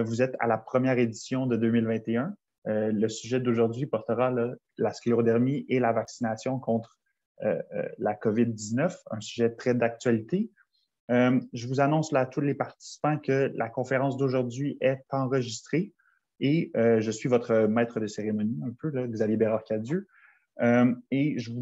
Vous êtes à la première édition de 2021. Le sujet d'aujourd'hui portera la sclérodermie et la vaccination contre la COVID-19, un sujet très d'actualité. Je vous annonce là à tous les participants que la conférence d'aujourd'hui est enregistrée et je suis votre maître de cérémonie un peu, là, Xavier Bérard-Cadieux. Et je vais vous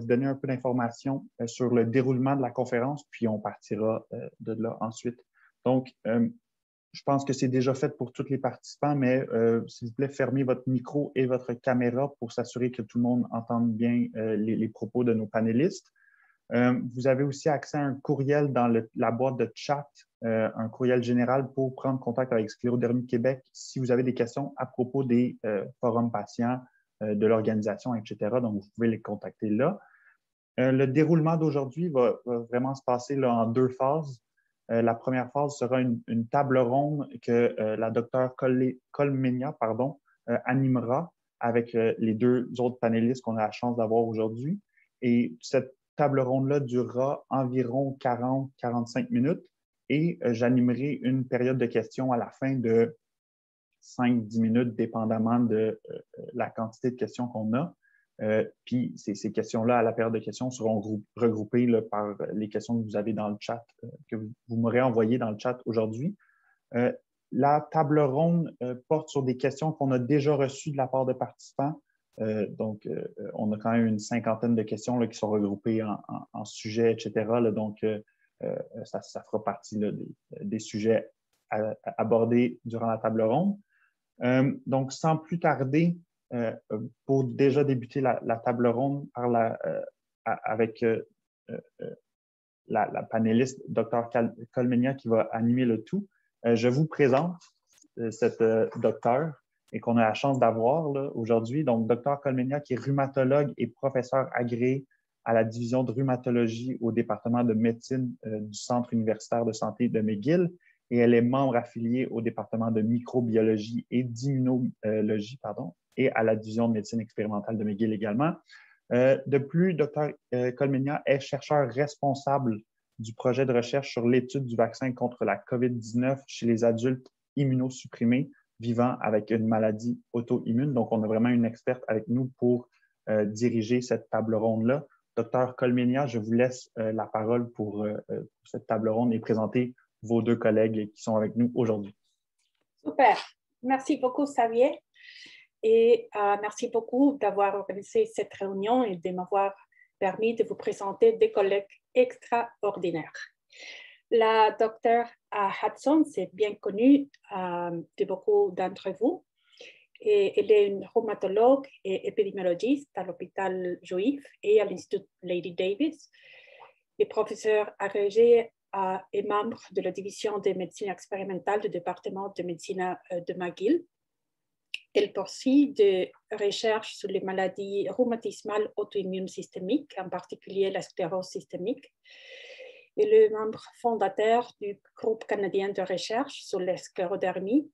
donner un peu d'informations sur le déroulement de la conférence, puis on partira de là ensuite. Donc, je pense que c'est déjà fait pour tous les participants, mais s'il vous plaît, fermez votre micro et votre caméra pour s'assurer que tout le monde entende bien les propos de nos panélistes. Vous avez aussi accès à un courriel dans la boîte de chat, un courriel général pour prendre contact avec Sclérodermie Québec si vous avez des questions à propos des forums patients, de l'organisation, etc. Donc, vous pouvez les contacter là. Le déroulement d'aujourd'hui va vraiment se passer là, en deux phases. La première phase sera une table ronde que la docteure Colmenia animera avec les deux autres panélistes qu'on a la chance d'avoir aujourd'hui. Et cette table ronde-là durera environ 40-45 minutes et j'animerai une période de questions à la fin de 5-10 minutes, dépendamment de la quantité de questions qu'on a. Puis ces questions-là, à la période de questions, seront regroupées là, par les questions que vous avez dans le chat, que vous m'aurez envoyées dans le chat aujourd'hui. La table ronde porte sur des questions qu'on a déjà reçues de la part de participants. Donc, on a quand même une cinquantaine de questions là, qui sont regroupées en sujets, etc. Là, donc, ça fera partie là, des sujets abordés durant la table ronde. Donc, sans plus tarder, pour déjà débuter la table ronde avec la panéliste Dr. Colmenia qui va animer le tout, je vous présente cette docteure et qu'on a la chance d'avoir aujourd'hui. Donc, Dr. Colmenia qui est rhumatologue et professeur agréé à la division de rhumatologie au département de médecine du Centre universitaire de santé de McGill. Et elle est membre affiliée au département de microbiologie et d'immunologie, et à la division de médecine expérimentale de McGill également. De plus, Dr. Colmenia est chercheur responsable du projet de recherche sur l'étude du vaccin contre la COVID-19 chez les adultes immunosupprimés vivant avec une maladie auto-immune. Donc, on a vraiment une experte avec nous pour diriger cette table ronde-là. Dr. Colmenia, je vous laisse la parole pour cette table ronde et présenter vos deux collègues qui sont avec nous aujourd'hui. Super. Merci beaucoup, Xavier. Et merci beaucoup d'avoir organisé cette réunion et de m'avoir permis de vous présenter des collègues extraordinaires. La docteure Hudson, c'est bien connu de beaucoup d'entre vous. Et elle est une rhumatologue et épidémiologiste à l'hôpital Juif et à l'Institut Lady Davis. Le professeur agrégé est membre de la division de médecine expérimentale du département de médecine de McGill. Elle poursuit des recherches sur les maladies rhumatismales auto-immunes systémiques, en particulier la sclérose systémique. Elle est membre fondateur du groupe canadien de recherche sur la sclérodermie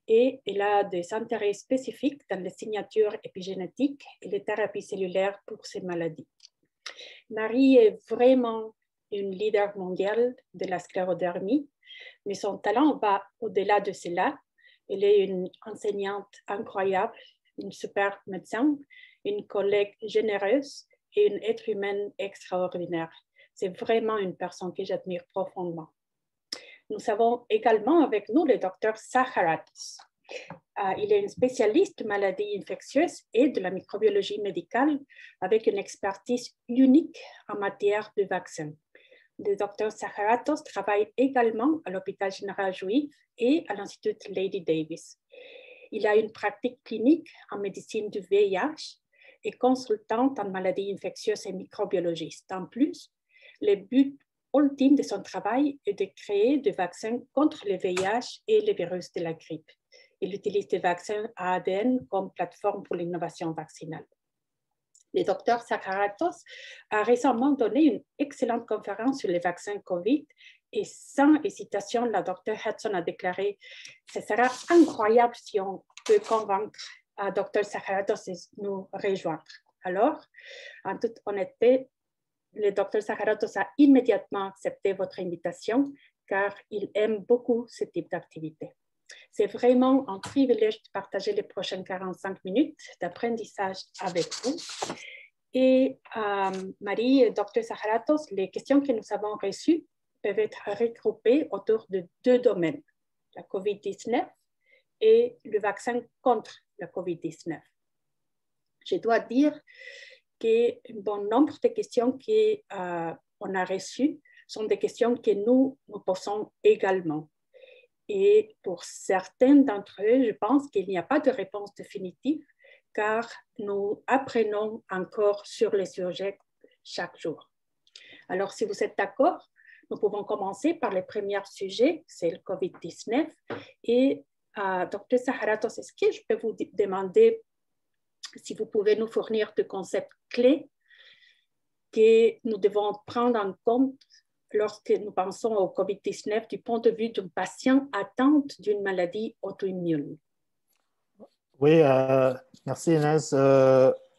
et elle a des intérêts spécifiques dans les signatures épigénétiques et les thérapies cellulaires pour ces maladies. Marie est vraiment une leader mondiale de la sclérodermie, mais son talent va au-delà de cela. Elle est une enseignante incroyable, une super médecin, une collègue généreuse et une être humaine extraordinaire. C'est vraiment une personne que j'admire profondément. Nous avons également avec nous le docteur Sacharatos. Il est un spécialiste de maladies infectieuses et de la microbiologie médicale avec une expertise unique en matière de vaccins. Le docteur Sacharatos travaille également à l'hôpital général Juif et à l'Institut Lady Davis. Il a une pratique clinique en médecine du VIH et consultant en maladies infectieuses et microbiologiste. En plus, le but ultime de son travail est de créer des vaccins contre le VIH et le virus de la grippe. Il utilise des vaccins à ADN comme plateforme pour l'innovation vaccinale. Le docteur Sacharatos a récemment donné une excellente conférence sur les vaccins COVID et sans hésitation, la docteure Hudson a déclaré « Ce sera incroyable si on peut convaincre docteur Sacharatos de nous rejoindre ». Alors, en toute honnêteté, le docteur Sacharatos a immédiatement accepté votre invitation car il aime beaucoup ce type d'activité. C'est vraiment un privilège de partager les prochaines 45 minutes d'apprentissage avec vous. Et Marie et Dr. Zaharatos, les questions que nous avons reçues peuvent être regroupées autour de deux domaines, la COVID-19 et le vaccin contre la COVID-19. Je dois dire qu'un bon nombre de questions qu'on a reçues sont des questions que nous posons également. Et pour certains d'entre eux, je pense qu'il n'y a pas de réponse définitive, car nous apprenons encore sur les sujets chaque jour. Alors, si vous êtes d'accord, nous pouvons commencer par le premier sujet, c'est le COVID-19. Et Dr. Zaharatos, est-ce que je peux vous demander si vous pouvez nous fournir des concepts clés que nous devons prendre en compte lorsque nous pensons au COVID-19 du point de vue d'un patient atteint d'une maladie auto-immune? Oui, merci Inès.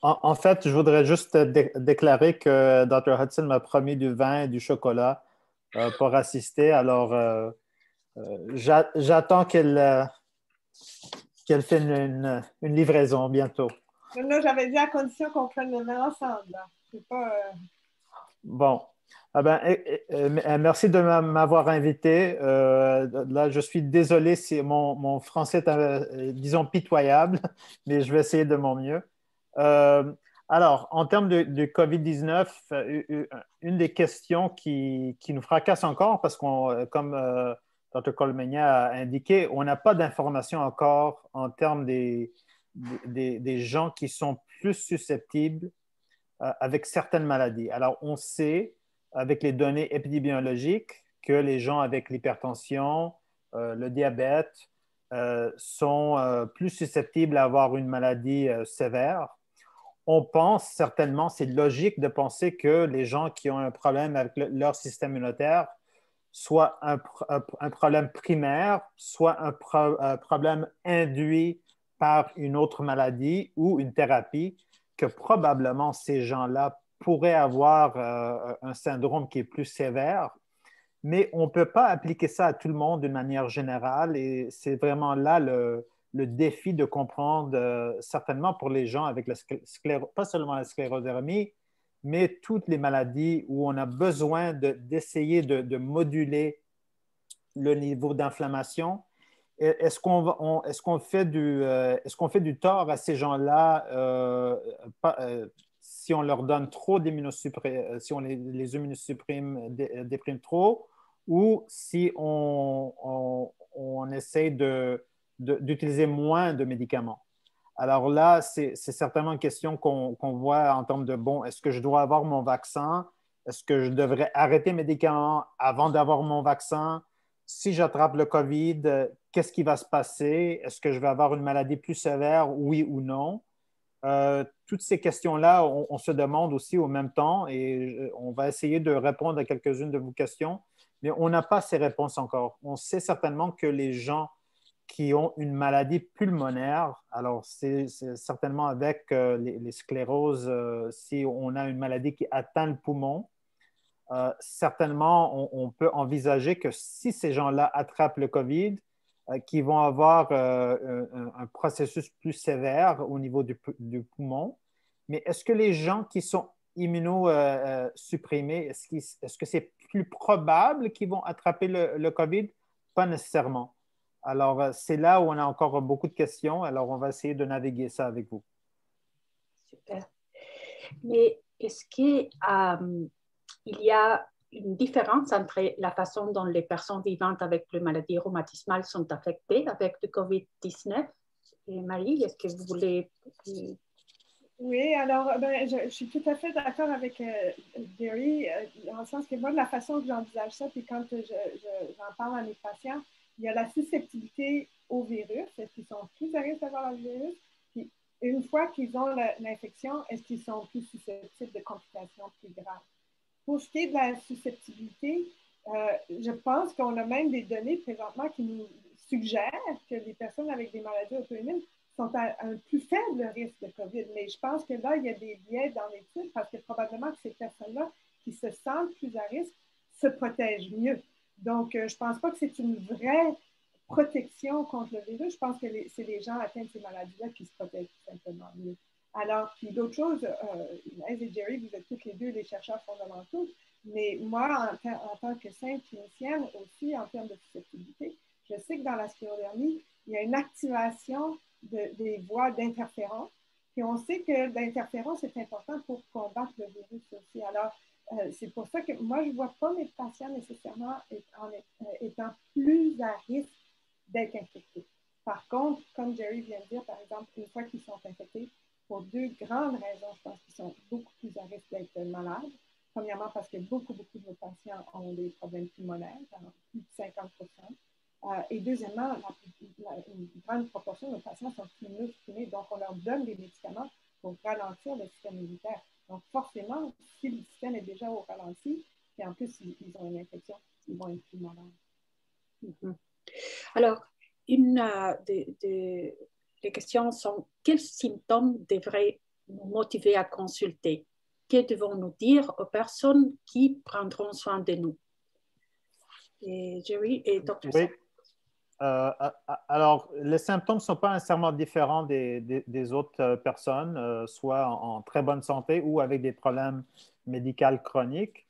En fait, je voudrais juste déclarer que Dr. Hudson m'a promis du vin et du chocolat pour assister. Alors, j'attends qu'elle fait une livraison bientôt. Non, j'avais dit à condition qu'on prenne le vin ensemble. C'est pas... Bon. Ah ben, merci de m'avoir invité. Là, je suis désolé si mon français est, disons, pitoyable, mais je vais essayer de mon mieux. Alors, en termes de COVID-19, une des questions qui nous fracasse encore, parce qu'on, comme Dr. Colmenia a indiqué, on n'a pas d'informations encore en termes des gens qui sont plus susceptibles avec certaines maladies. Alors, on sait avec les données épidémiologiques que les gens avec l'hypertension, le diabète sont plus susceptibles à avoir une maladie sévère. On pense certainement, c'est logique de penser que les gens qui ont un problème avec leur système immunitaire, soit un problème primaire, soit un problème induit par une autre maladie ou une thérapie, que probablement ces gens-là pourraient avoir un syndrome qui est plus sévère, mais on ne peut pas appliquer ça à tout le monde d'une manière générale et c'est vraiment là le défi de comprendre certainement pour les gens avec pas seulement la sclérodermie, mais toutes les maladies où on a besoin d'essayer de moduler le niveau d'inflammation. Est-ce qu'on fait du tort à ces gens-là si on leur donne trop d'immunosuppresseurs, si on les immunosupprime, déprime trop, ou si on essaie d'utiliser moins de médicaments? Alors là, c'est certainement une question qu'on voit en termes de, bon, est-ce que je dois avoir mon vaccin? Est-ce que je devrais arrêter mes médicaments avant d'avoir mon vaccin? Si j'attrape le COVID, qu'est-ce qui va se passer? Est-ce que je vais avoir une maladie plus sévère, oui ou non? Toutes ces questions-là, on se demande aussi au même temps et on va essayer de répondre à quelques-unes de vos questions, mais on n'a pas ces réponses encore. On sait certainement que les gens qui ont une maladie pulmonaire, alors c'est certainement avec les scléroses, si on a une maladie qui atteint le poumon, certainement, on peut envisager que si ces gens-là attrapent le COVID, qu'ils vont avoir un processus plus sévère au niveau du poumon. Mais est-ce que les gens qui sont immunosupprimés, est-ce que c'est plus probable qu'ils vont attraper le COVID? Pas nécessairement. Alors, c'est là où on a encore beaucoup de questions. Alors, on va essayer de naviguer ça avec vous. Super. Mais est-ce qu'il y a une différence entre la façon dont les personnes vivant avec les maladies rhumatismales sont affectées avec le COVID-19? Et Marie, est-ce que vous voulez... Oui, alors je suis tout à fait d'accord avec Gary, dans le sens que moi, de la façon que j'envisage ça, puis quand j'en parle à mes patients, il y a la susceptibilité au virus. Est-ce qu'ils sont plus à risque d'avoir le virus? Puis une fois qu'ils ont l'infection, est-ce qu'ils sont plus susceptibles de complications plus graves? Pour ce qui est de la susceptibilité, je pense qu'on a même des données présentement qui nous suggèrent que les personnes avec des maladies auto-immunes sont à un plus faible risque de COVID. Mais je pense que là, il y a des biais dans l'étude parce que probablement que ces personnes-là qui se sentent plus à risque se protègent mieux. Donc, je ne pense pas que c'est une vraie protection contre le virus, je pense que c'est les gens atteints de ces maladies-là qui se protègent tout simplement mieux. Alors, puis d'autres choses, Inès et Jerry, vous êtes toutes les deux des chercheurs fondamentaux, mais moi, en tant que sainte clinicienne aussi, en termes de susceptibilité, je sais que dans la sclérodermie, il y a une activation des voies d'interférence. Puis on sait que l'interférence est importante pour combattre le virus aussi. Alors, c'est pour ça que moi, je ne vois pas mes patients nécessairement étant plus à risque d'être infectés. Par contre, comme Jerry vient de dire, par exemple, une fois qu'ils sont infectés, pour deux grandes raisons, je pense qu'ils sont beaucoup plus à risque d'être malades. Premièrement, parce que beaucoup de nos patients ont des problèmes pulmonaires, plus de 50 et deuxièmement, une grande proportion de nos patients sont immunosupprimés, donc on leur donne des médicaments pour ralentir le système immunitaire. Donc forcément, si le système est déjà au ralenti, et en plus ils ont une infection, ils vont être plus malades. Alors, une des questions sont quels symptômes devraient nous motiver à consulter? Que devons-nous dire aux personnes qui prendront soin de nous? Et Jerry et Dr. Oui. Alors, les symptômes ne sont pas nécessairement différents des autres personnes, soit en très bonne santé ou avec des problèmes médicaux chroniques.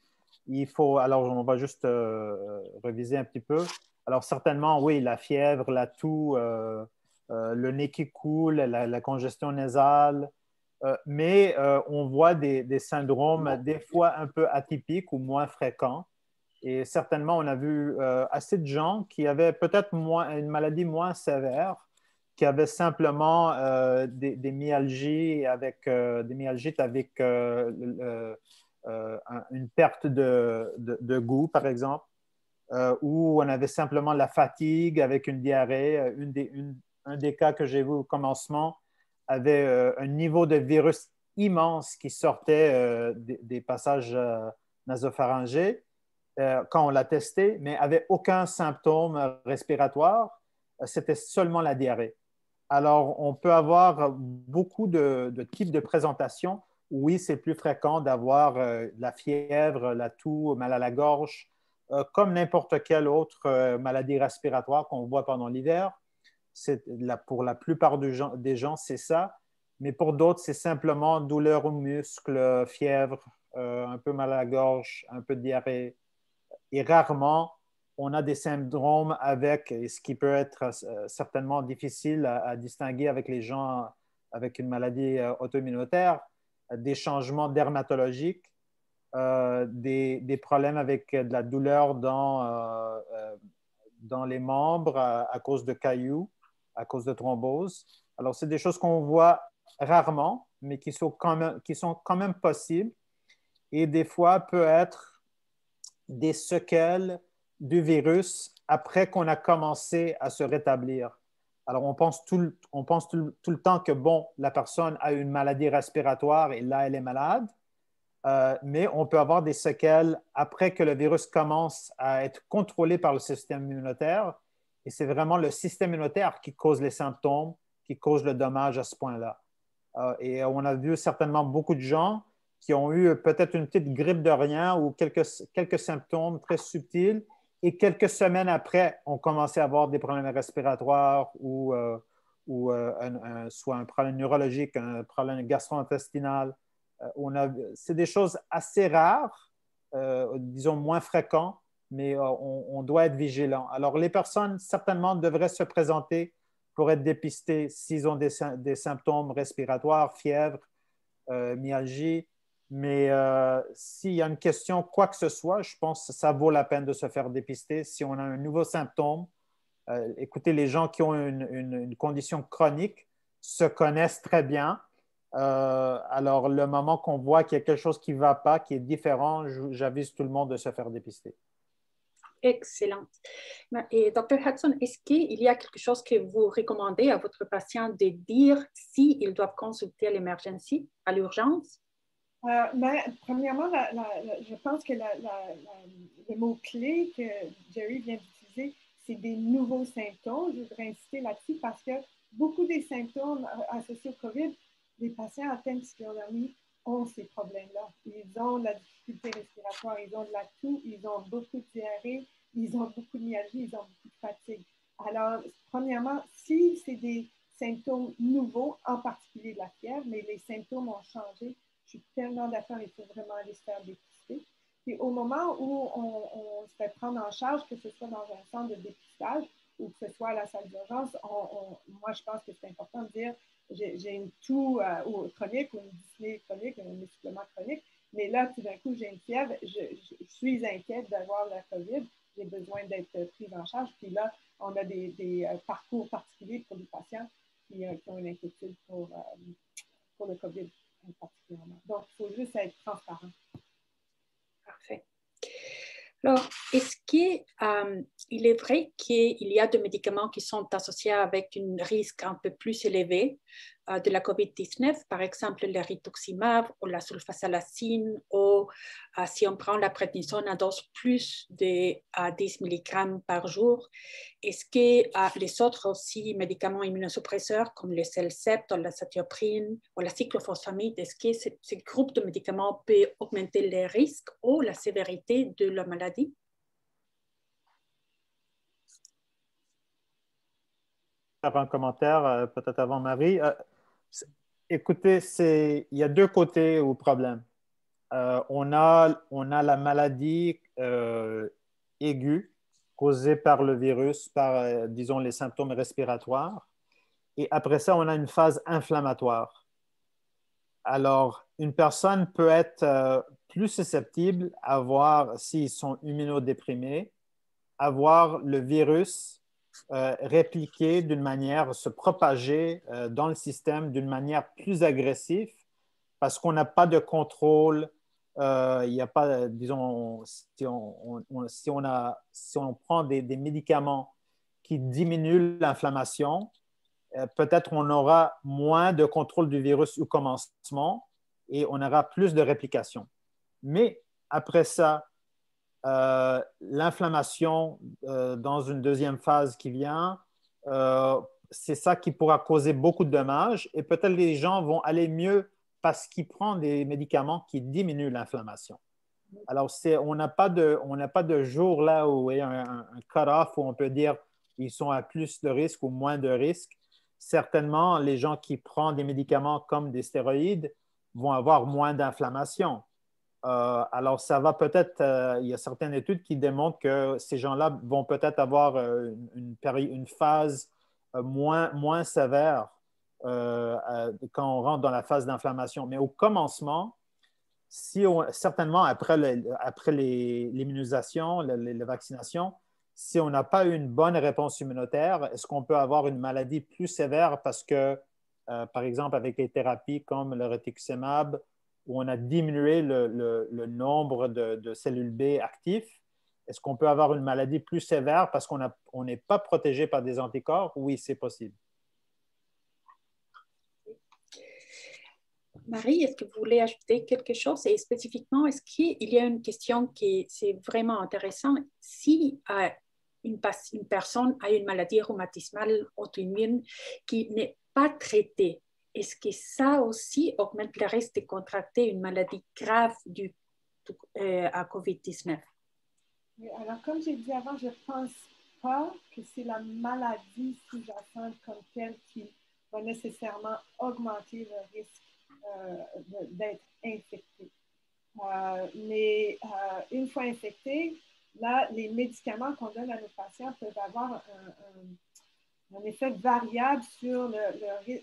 Alors, on va juste reviser un petit peu. Alors, certainement, oui, la fièvre, la toux, le nez qui coule, la congestion nasale, mais on voit des syndromes des fois un peu atypiques ou moins fréquents. Et certainement, on a vu assez de gens qui avaient peut-être une maladie moins sévère, qui avaient simplement des myalgies des myalgites avec une perte de goût, par exemple, ou on avait simplement la fatigue avec une diarrhée. Un des cas que j'ai vu au commencement avait un niveau de virus immense qui sortait des passages nasopharyngés quand on l'a testé, mais avait aucun symptôme respiratoire. C'était seulement la diarrhée. Alors, on peut avoir beaucoup de types de présentations. Oui, c'est plus fréquent d'avoir la fièvre, la toux, mal à la gorge, comme n'importe quelle autre maladie respiratoire qu'on voit pendant l'hiver. Pour la plupart des gens, c'est ça. Mais pour d'autres, c'est simplement douleur aux muscles, fièvre, un peu mal à la gorge, un peu de diarrhée. Et rarement, on a des syndromes avec, ce qui peut être certainement difficile à distinguer avec les gens avec une maladie auto-immunitaire, des changements dermatologiques, des problèmes avec de la douleur dans les membres à cause de cailloux, à cause de thrombose. Alors, c'est des choses qu'on voit rarement, mais qui sont quand même possibles et des fois peut être des séquelles du virus après qu'on a commencé à se rétablir. Alors, on pense tout le temps que, bon, la personne a une maladie respiratoire et là, elle est malade, mais on peut avoir des séquelles après que le virus commence à être contrôlé par le système immunitaire. Et c'est vraiment le système immunitaire qui cause les symptômes, qui cause le dommage à ce point-là. Et on a vu certainement beaucoup de gens qui ont eu peut-être une petite grippe de rien ou quelques symptômes très subtils et quelques semaines après, ont commencé à avoir des problèmes respiratoires ou soit un problème neurologique, un problème gastro-intestinal. C'est des choses assez rares, disons moins fréquentes, mais on doit être vigilant. Alors, les personnes, certainement, devraient se présenter pour être dépistées s'ils ont des symptômes respiratoires, fièvre, myalgie. Mais s'il y a une question, quoi que ce soit, je pense que ça vaut la peine de se faire dépister. Si on a un nouveau symptôme, écoutez, les gens qui ont une condition chronique se connaissent très bien. Alors, le moment qu'on voit qu'il y a quelque chose qui ne va pas, qui est différent, j'avise tout le monde de se faire dépister. Excellent. Et Dr. Hudson, est-ce qu'il y a quelque chose que vous recommandez à votre patient de dire s'ils doivent consulter à l'émergency, à l'urgence? Premièrement, je pense que le mot-clé que Jerry vient d'utiliser, c'est des nouveaux symptômes. Je voudrais insister là-dessus parce que beaucoup des symptômes associés au COVID, les patients atteints de sclérodermie ont ces problèmes-là. Ils ont de la difficulté respiratoire, ils ont de la toux, ils ont beaucoup de diarrhée, ils ont beaucoup de myalgie, ils ont beaucoup de fatigue. Alors, premièrement, si c'est des symptômes nouveaux, en particulier de la fièvre, mais les symptômes ont changé, je suis tellement d'accord, il faut vraiment aller se faire dépister. Puis au moment où on se fait prendre en charge, que ce soit dans un centre de dépistage ou que ce soit à la salle d'urgence, moi, je pense que c'est important de dire j'ai une toux chronique ou une dyspnée chronique, un essoufflement chronique, mais là, tout d'un coup, j'ai une fièvre, je suis inquiète d'avoir la COVID, j'ai besoin d'être prise en charge. Puis là, on a des parcours particuliers pour les patients qui ont une inquiétude pour le COVID particulièrement. Donc, il faut juste être transparent. Parfait. Alors, est-ce qu'il est vrai qu'il y a des médicaments qui sont associés avec un risque un peu plus élevé de la COVID-19, par exemple le rituximab ou la sulfasalazine, ou si on prend la prednisone à dose plus de 10 mg par jour? Est-ce que les autres aussi médicaments immunosuppresseurs comme le Cellcept ou la Cetioprine ou la cyclophosphamide, est-ce que ce groupe de médicaments peut augmenter les risques ou la sévérité de la maladie? Faire un commentaire, peut-être avant Marie. Écoutez, il y a deux côtés au problème. On a la maladie aiguë causée par le virus, par, disons, les symptômes respiratoires. Et après ça, on a une phase inflammatoire. Alors, une personne peut être plus susceptible à avoir, s'ils sont immunodéprimés, avoir le virus répliquer d'une manière, se propager dans le système d'une manière plus agressive parce qu'on n'a pas de contrôle. Il n'y a pas, disons, si on prend des médicaments qui diminuent l'inflammation, peut-être on aura moins de contrôle du virus au commencement et on aura plus de réplication. Mais après ça, l'inflammation dans une deuxième phase qui vient, c'est ça qui pourra causer beaucoup de dommages et peut-être les gens vont aller mieux parce qu'ils prennent des médicaments qui diminuent l'inflammation. Alors, on n'a pas de jour là où il y a un cut-off où on peut dire ils sont à plus de risque ou moins de risque. Certainement, les gens qui prennent des médicaments comme des stéroïdes vont avoir moins d'inflammation. Alors, ça va peut-être, il y a certaines études qui démontrent que ces gens-là vont peut-être avoir une phase moins sévère quand on rentre dans la phase d'inflammation. Mais au commencement, certainement après l'immunisation, la vaccination, si on n'a pas une bonne réponse immunitaire, est-ce qu'on peut avoir une maladie plus sévère parce que, par exemple, avec les thérapies comme le rituximab, où on a diminué le nombre de cellules B actifs, est-ce qu'on peut avoir une maladie plus sévère parce qu'on n'est pas protégé par des anticorps? Oui, c'est possible. Marie, est-ce que vous voulez ajouter quelque chose? Et spécifiquement, est-ce qu'il y a une question qui c'est vraiment intéressante? Si une personne a une maladie rhumatismale auto-immune qui n'est pas traitée, est-ce que ça aussi augmente le risque de contracter une maladie grave à COVID-19? Oui, alors, comme j'ai dit avant, je ne pense pas que c'est la maladie sous-jacente comme telle qui va nécessairement augmenter le risque d'être infecté. Mais une fois infecté, là, les médicaments qu'on donne à nos patients peuvent avoir un effet variable sur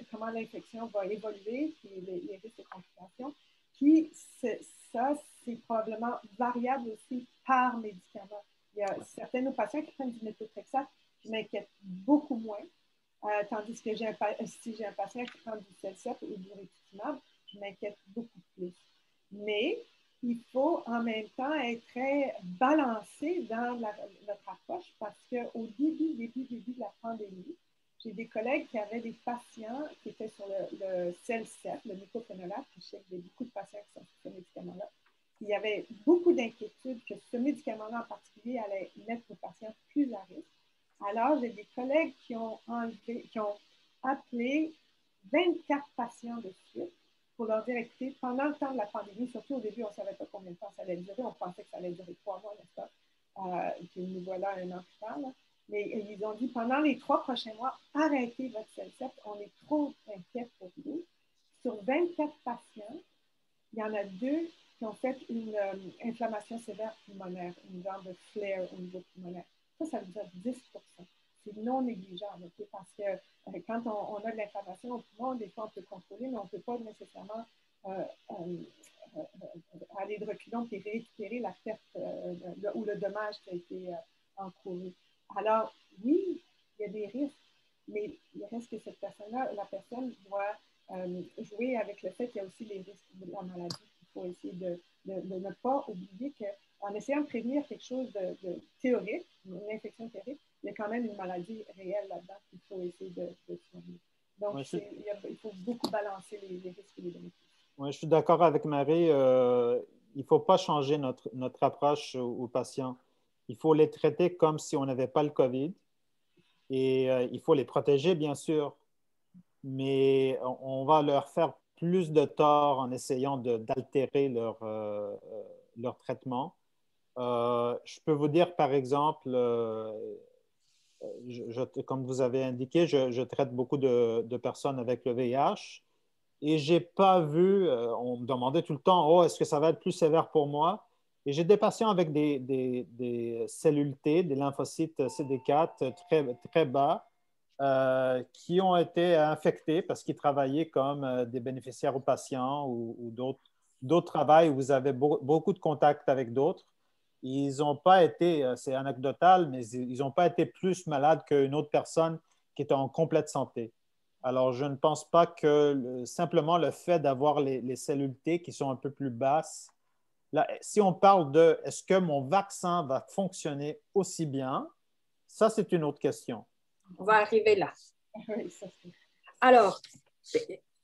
comment l'infection va évoluer, puis les risques de complications. Puis ça, c'est probablement variable aussi par médicament. Il y a certains de nos patients qui prennent du méthotrexate qui m'inquiètent beaucoup moins, tandis que si j'ai un patient qui prend du Cellcept ou du rituximab, je m'inquiète beaucoup plus. Mais il faut en même temps être très balancé dans notre approche parce qu'au début de la pandémie, j'ai des collègues qui avaient des patients qui étaient sur le Cellcept, le mycophénolate, je sais qu'il y a beaucoup de patients qui sont sur ce médicament-là. Il y avait beaucoup d'inquiétudes que ce médicament-là en particulier allait mettre nos patients plus à risque. Alors, j'ai des collègues qui ont appelé 24 patients de suite pour leur dire, écoutez, pendant le temps de la pandémie, surtout au début, on ne savait pas combien de temps ça allait durer, on pensait que ça allait durer 3 mois, n'est-ce pas? Puis nous voilà un an plus tard. Là. Mais ils ont dit, pendant les 3 prochains mois, arrêtez votre CELSEP, on est trop inquiets pour vous. Sur 24 patients, il y en a 2 qui ont fait une inflammation sévère pulmonaire, une genre de flare au niveau pulmonaire. Ça veut dire 10%. C'est non négligeable, okay? Parce que quand on a de l'inflammation au poumon, des fois on peut contrôler, mais on ne peut pas nécessairement aller de reculons et récupérer la perte ou le dommage qui a été encouru. Alors, oui, il y a des risques, mais il reste que cette personne-là, la personne doit jouer avec le fait qu'il y a aussi les risques de la maladie. Il faut essayer de ne pas oublier qu'en essayant de prévenir quelque chose de théorique, une infection théorique, il y a quand même une maladie réelle là-dedans qu'il faut essayer de soigner. Donc, il faut beaucoup balancer les risques et les bénéfices. Oui, je suis d'accord avec Marie. Il ne faut pas changer notre approche aux patients. Il faut les traiter comme si on n'avait pas le COVID. Et il faut les protéger, bien sûr, mais on va leur faire plus de tort en essayant d'altérer leur traitement. Je peux vous dire, par exemple, comme vous avez indiqué, je traite beaucoup de personnes avec le VIH et je n'ai pas vu, on me demandait tout le temps, oh, est-ce que ça va être plus sévère pour moi? Et j'ai des patients avec des cellules T, des lymphocytes CD4 très bas, qui ont été infectés parce qu'ils travaillaient comme des bénéficiaires aux patients ou d'autres travails où vous avez beaucoup de contacts avec d'autres. Ils n'ont pas été, c'est anecdotal, mais ils n'ont pas été plus malades qu'une autre personne qui était en complète santé. Alors, je ne pense pas que simplement le fait d'avoir les cellules T qui sont un peu plus basses, là, si on parle de est-ce que mon vaccin va fonctionner aussi bien, ça, c'est une autre question. On va arriver là. Alors,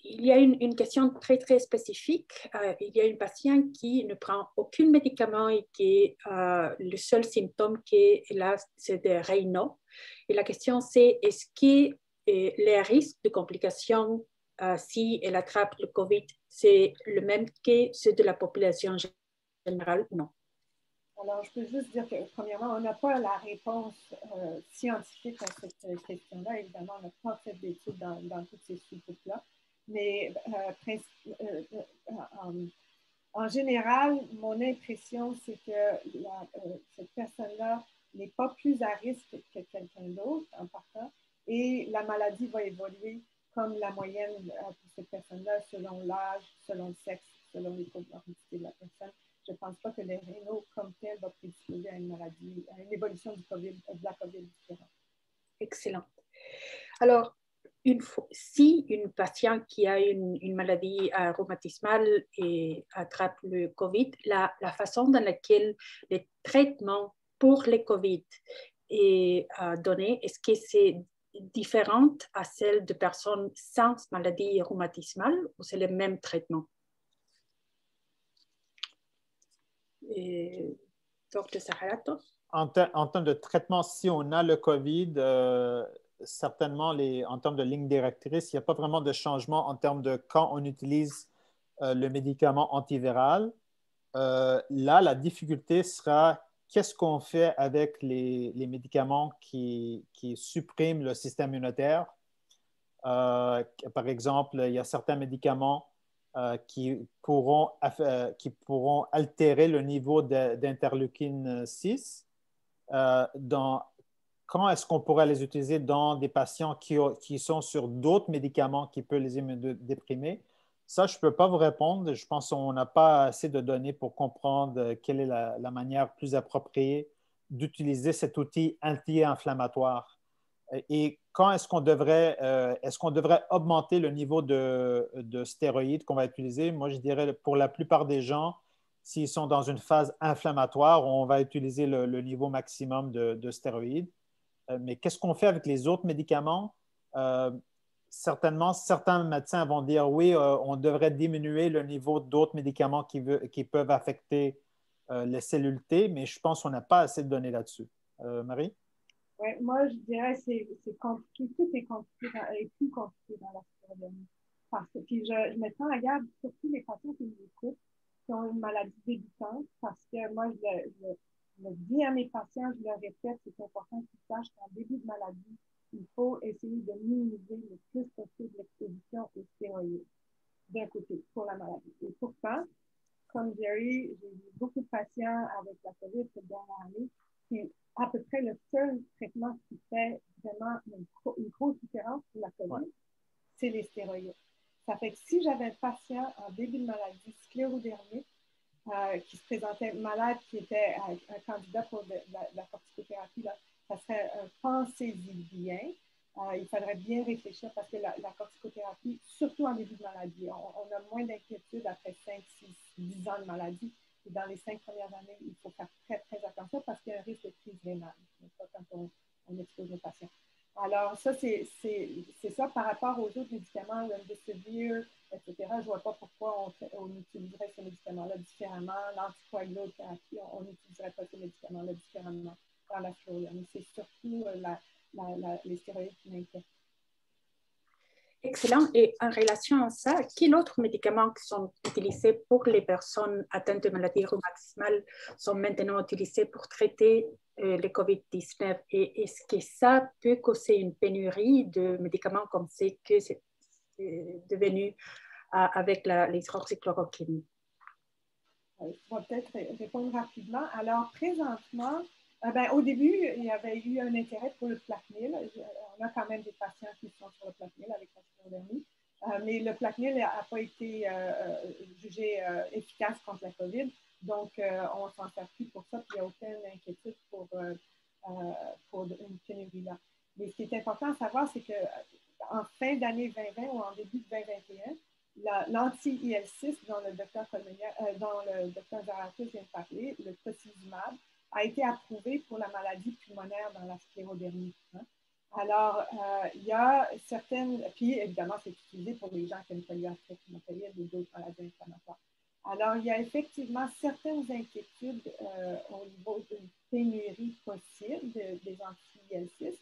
il y a une question très, très spécifique. Il y a une patiente qui ne prend aucun médicament et qui le seul symptôme qu'elle a, c'est des Raynaud. Et la question, c'est est-ce que les risques de complications si elle attrape le COVID, c'est le même que ceux de la population générale ou non? Alors, je peux juste dire que, premièrement, on n'a pas la réponse scientifique à cette question-là. Évidemment, on n'a pas fait d'études dans toutes ces sous-groupes-là. Mais en général, mon impression, c'est que cette personne-là n'est pas plus à risque que quelqu'un d'autre en partant et la maladie va évoluer comme la moyenne pour cette personne-là selon l'âge, selon le sexe, selon les comorbidités de la personne. Je ne pense pas que les Raynaud comme tel va prédisposer à une maladie, à une évolution de la COVID différente. Excellent. Alors, si une patiente qui a une maladie rhumatismale et attrape le COVID, la façon dans laquelle le traitement pour le COVID est donné, est-ce que c'est différent à celle de personnes sans maladie rhumatismale ou c'est le même traitement? Dr. Saharato? En termes de traitement, si on a le COVID, certainement, en termes de ligne directrice, il n'y a pas vraiment de changement en termes de quand on utilise le médicament antiviral. Là, la difficulté sera qu'est-ce qu'on fait avec les médicaments qui suppriment le système immunitaire. Par exemple, il y a certains médicaments qui pourront altérer le niveau d'interleukine 6. Quand est-ce qu'on pourrait les utiliser dans des patients qui sont sur d'autres médicaments qui peuvent les immunodéprimer? Ça, je ne peux pas vous répondre. Je pense qu'on n'a pas assez de données pour comprendre quelle est la manière plus appropriée d'utiliser cet outil anti-inflammatoire. Et quand est-ce qu'on devrait augmenter le niveau de stéroïdes qu'on va utiliser? Moi, je dirais pour la plupart des gens, s'ils sont dans une phase inflammatoire, on va utiliser le niveau maximum de stéroïdes. Mais qu'est-ce qu'on fait avec les autres médicaments? Certainement, certains médecins vont dire oui, on devrait diminuer le niveau d'autres médicaments qui peuvent affecter les cellules T, mais je pense qu'on n'a pas assez de données là-dessus. Marie? Oui, moi, je dirais que c'est compliqué. Tout est compliqué et plus compliqué dans la sclérodermie. Puis je me sens à garde surtout les patients qui nous écoutent, qui ont une maladie débutante, parce que moi, je Je le dis à mes patients, je leur répète, c'est important qu'ils sachent qu'en début de maladie, il faut essayer de minimiser le plus possible l'exposition aux stéroïdes d'un côté pour la maladie. Et pourtant, comme Jerry, j'ai eu beaucoup de patients avec la COVID cette dernière année, c'est à peu près le seul traitement qui fait vraiment une grosse différence pour la COVID, c'est les stéroïdes. Ça fait que si j'avais un patient en début de maladie sclérodermique qui se présentait malade, qui était un candidat pour de la corticothérapie, là, ça serait pensez-y bien. Il faudrait bien réfléchir parce que la corticothérapie, surtout en début de maladie, on a moins d'inquiétude après 5, 6, 10 ans de maladie. Et dans les 5 premières années, il faut faire très, très attention parce qu'il y a un risque de crise rénale quand on expose nos patients. Alors, ça, c'est ça par rapport aux autres médicaments, Remdesivir, etc. Je ne vois pas pourquoi on utiliserait ces médicaments-là différemment. L'anticoagulothérapie, on n'utiliserait pas ces médicaments-là différemment dans la sclérodermie. C'est surtout les stéroïdes qui m'inquiètent. Excellent. Et en relation à ça, quels autres médicaments qui sont utilisés pour les personnes atteintes de maladies rhumatismales sont maintenant utilisés pour traiter le COVID-19? Et est-ce que ça peut causer une pénurie de médicaments comme c'est que c'est devenu avec l'hydroxychloroquine? Je vais peut-être répondre rapidement. Alors, présentement, au début, il y avait eu un intérêt pour le Plaquenil. On a quand même des patients qui sont sur le Plaquenil avec la sclérodermie, mais le Plaquenil n'a pas été jugé efficace contre la COVID. Donc, on ne s'en sert plus pour ça, puis il n'y a aucune inquiétude pour une pénurie là. Mais ce qui est important à savoir, c'est qu'en fin d'année 2020 ou en début de 2021, l'anti-IL-6 dont le docteur Zarathus vient de parler, le tocilizumab, a été approuvé pour la maladie pulmonaire dans la sclérodermie. Hein. Alors, il y a certaines, puis évidemment, c'est utilisé pour les gens qui ont une polyarthrite rhumatoïde ou d'autres maladies inflammatoires. Alors, il y a effectivement certaines inquiétudes au niveau d'une pénurie possible des anti-IL-6,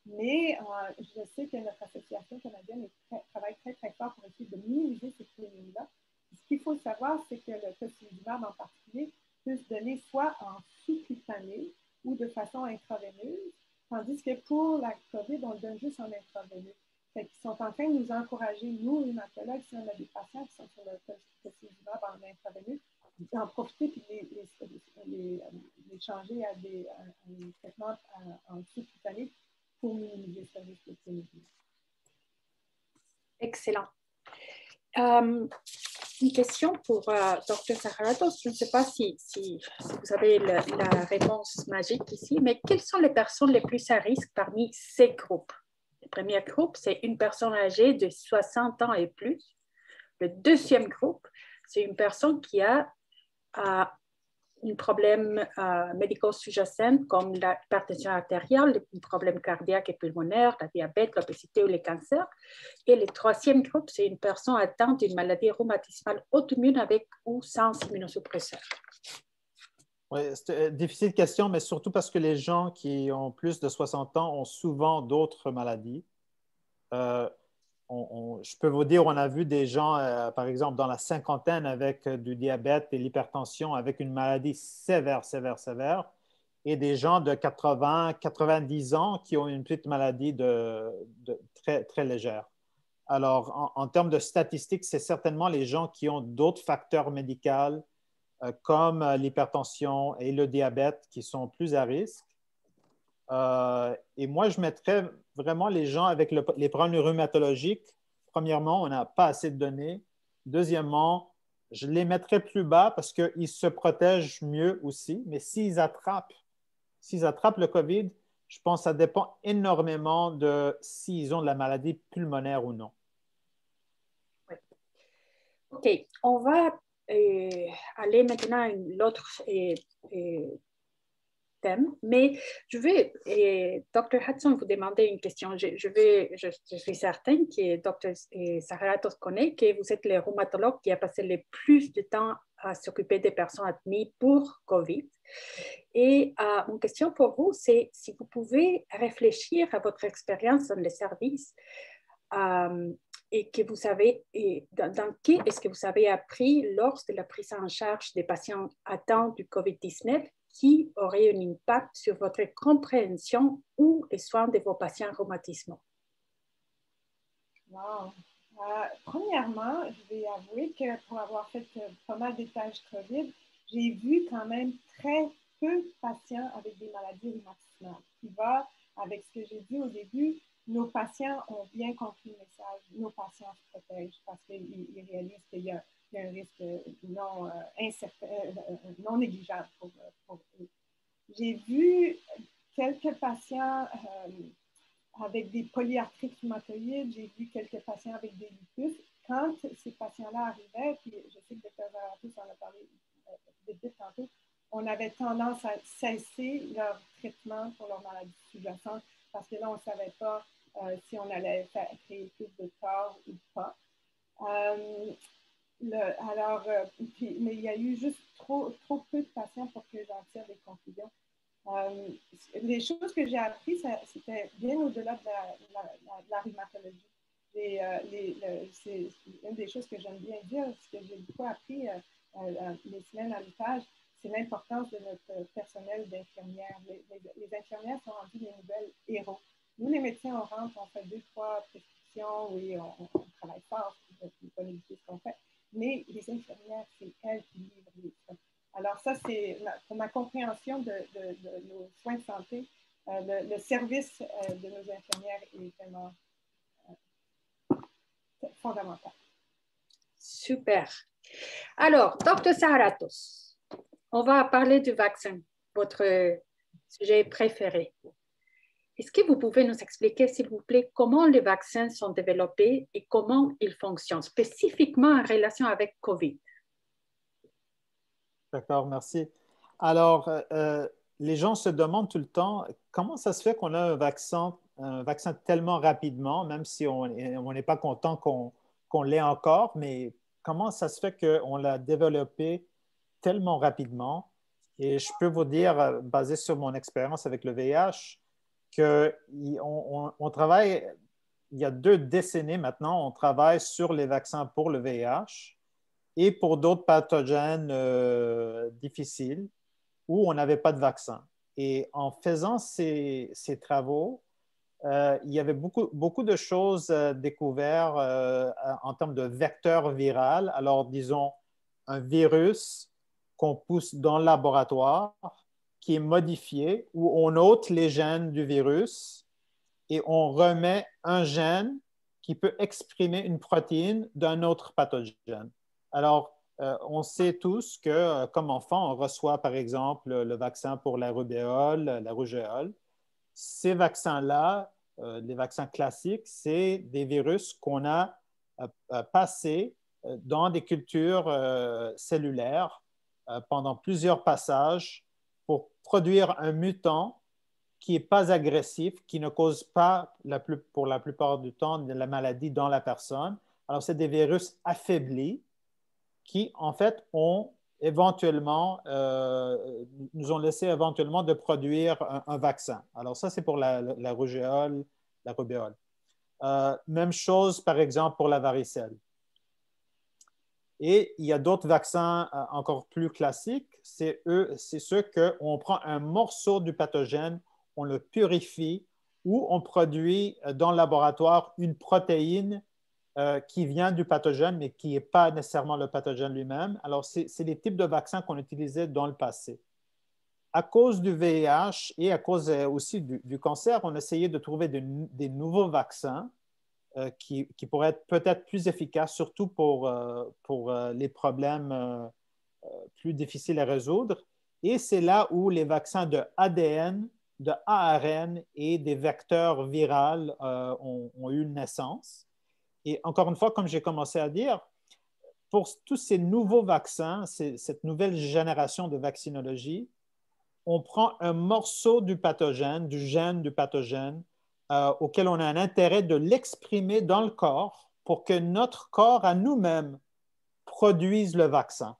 mais je sais que notre association canadienne travaille très, très fort pour essayer de minimiser ces pénuries-là. Ce qu'il faut savoir, c'est que le tocilizumab en particulier peut se donner soit en sous-cutané ou de façon intraveineuse, tandis que pour la COVID, on le donne juste en intraveineux. Fait qu'ils sont en train de nous encourager, nous, rhumatologues, si on a des patients qui sont sur le tocilizumab en intraveineux, d'en profiter et les changer à un traitement en sous-cutané pour minimiser ce risque de pénurie. Excellent. Une question pour Dr. Zarathus. Je ne sais pas si vous avez la réponse magique ici, mais quelles sont les personnes les plus à risque parmi ces groupes? Le premier groupe, c'est une personne âgée de 60 ans et plus. Le deuxième groupe, c'est une personne qui a un problème médico-sous-jacent comme l'hypertension artérielle, un problème cardiaque et pulmonaire, la diabète, l'obésité ou les cancers. Et le troisième groupe, c'est une personne atteinte d'une maladie rhumatismale auto-immune avec ou sans immunosuppresseur. Oui, c'est une difficile question, mais surtout parce que les gens qui ont plus de 60 ans ont souvent d'autres maladies. Je peux vous dire, on a vu des gens, par exemple, dans la cinquantaine avec du diabète et l'hypertension avec une maladie sévère, et des gens de 80, 90 ans qui ont une petite maladie très, très légère. Alors, en termes de statistiques, c'est certainement les gens qui ont d'autres facteurs médicaux comme l'hypertension et le diabète qui sont plus à risque. Et moi, je mettrais vraiment les gens avec les problèmes rhumatologiques. Premièrement, on n'a pas assez de données. Deuxièmement, je les mettrais plus bas parce qu'ils se protègent mieux aussi. Mais s'ils attrapent le COVID, je pense que ça dépend énormément de s'ils ont de la maladie pulmonaire ou non. Oui. OK. On va aller maintenant à l'autre thème, mais je vais, Dr. Hudson, vous demander une question. Je suis certaine que Dr. Zarathus connaît que vous êtes le rhumatologue qui a passé le plus de temps à s'occuper des personnes admises pour COVID. Et mon question pour vous, c'est si vous pouvez réfléchir à votre expérience dans les services et que vous savez, dans qui est-ce que vous avez appris lors de la prise en charge des patients atteints du COVID-19 qui aurait un impact sur votre compréhension ou les soins de vos patients rhumatismaux? Wow. Premièrement, je vais avouer que pour avoir fait pas mal des tâches COVID, j'ai vu quand même très peu de patients avec des maladies rhumatismales. Qui va avec ce que j'ai dit au début, nos patients ont bien compris le message, nos patients se protègent parce qu'ils réalisent qu'il y a un risque non négligeable pour eux. J'ai vu quelques patients avec des polyarthrites rhumatoïdes, j'ai vu quelques patients avec des lupus. Quand ces patients-là arrivaient, puis je sais que le Dr. Zaratos en a parlé vite tantôt, on avait tendance à cesser leur traitement pour leur maladie sous-jacente parce que là, on ne savait pas si on allait créer plus de tort ou pas. Mais il y a eu juste trop peu de patients pour que j'en tire des conclusions. Les choses que j'ai apprises, c'était bien au-delà de la rhumatologie. C'est une des choses que j'aime bien dire, ce que j'ai beaucoup appris les semaines à l'UQAG, c'est l'importance de notre personnel d'infirmières. Les infirmières sont rendues des nouvelles héros. Nous, les médecins, on rentre, on fait 2-3 prescriptions, oui, on travaille fort pour pas négliger ce qu'on fait, mais les infirmières, c'est elles qui livrent les soins. Alors ça, c'est pour ma compréhension de nos soins de santé, le service de nos infirmières est vraiment fondamental. Super. Alors, Dr. Zaratos, on va parler du vaccin, votre sujet préféré. Est-ce que vous pouvez nous expliquer, s'il vous plaît, comment les vaccins sont développés et comment ils fonctionnent, spécifiquement en relation avec COVID? D'accord, merci. Alors, les gens se demandent tout le temps comment ça se fait qu'on a un vaccin tellement rapidement, même si on n'est pas content qu'on l'ait encore, mais comment ça se fait qu'on l'a développé tellement rapidement? Et je peux vous dire, basé sur mon expérience avec le VIH, qu'on travaille, il y a 2 décennies maintenant, on travaille sur les vaccins pour le VIH et pour d'autres pathogènes difficiles où on n'avait pas de vaccin. Et en faisant ces travaux, il y avait beaucoup de choses découvertes en termes de vecteur viral. Alors, disons, un virus qu'on pousse dans le laboratoire qui est modifié, où on ôte les gènes du virus et on remet un gène qui peut exprimer une protéine d'un autre pathogène. Alors, on sait tous que, comme enfant, on reçoit, par exemple, le vaccin pour la rubéole, la rougeole. Ces vaccins-là, les vaccins classiques, c'est des virus qu'on a passés dans des cultures cellulaires pendant plusieurs passages pour produire un mutant qui n'est pas agressif, qui ne cause pas, pour la plupart du temps, de la maladie dans la personne. Alors, c'est des virus affaiblis qui, en fait, nous ont laissé éventuellement de produire un vaccin. Alors, ça, c'est pour la rougeole, la rubéole. Même chose, par exemple, pour la varicelle. Et il y a d'autres vaccins encore plus classiques. C'est ceux qu'on prend un morceau du pathogène, on le purifie ou on produit dans le laboratoire une protéine qui vient du pathogène, mais qui n'est pas nécessairement le pathogène lui-même. Alors, c'est les types de vaccins qu'on utilisait dans le passé. À cause du VIH et à cause aussi du cancer, on essayait de trouver des nouveaux vaccins qui pourraient être peut-être plus efficaces, surtout pour les problèmes plus difficiles à résoudre. Et c'est là où les vaccins de ADN, de ARN et des vecteurs viraux ont eu naissance. Et encore une fois, comme j'ai commencé à dire, pour tous ces nouveaux vaccins, cette nouvelle génération de vaccinologie, on prend un morceau du pathogène, du gène du pathogène, auquel on a un intérêt de l'exprimer dans le corps pour que notre corps à nous-mêmes produise le vaccin.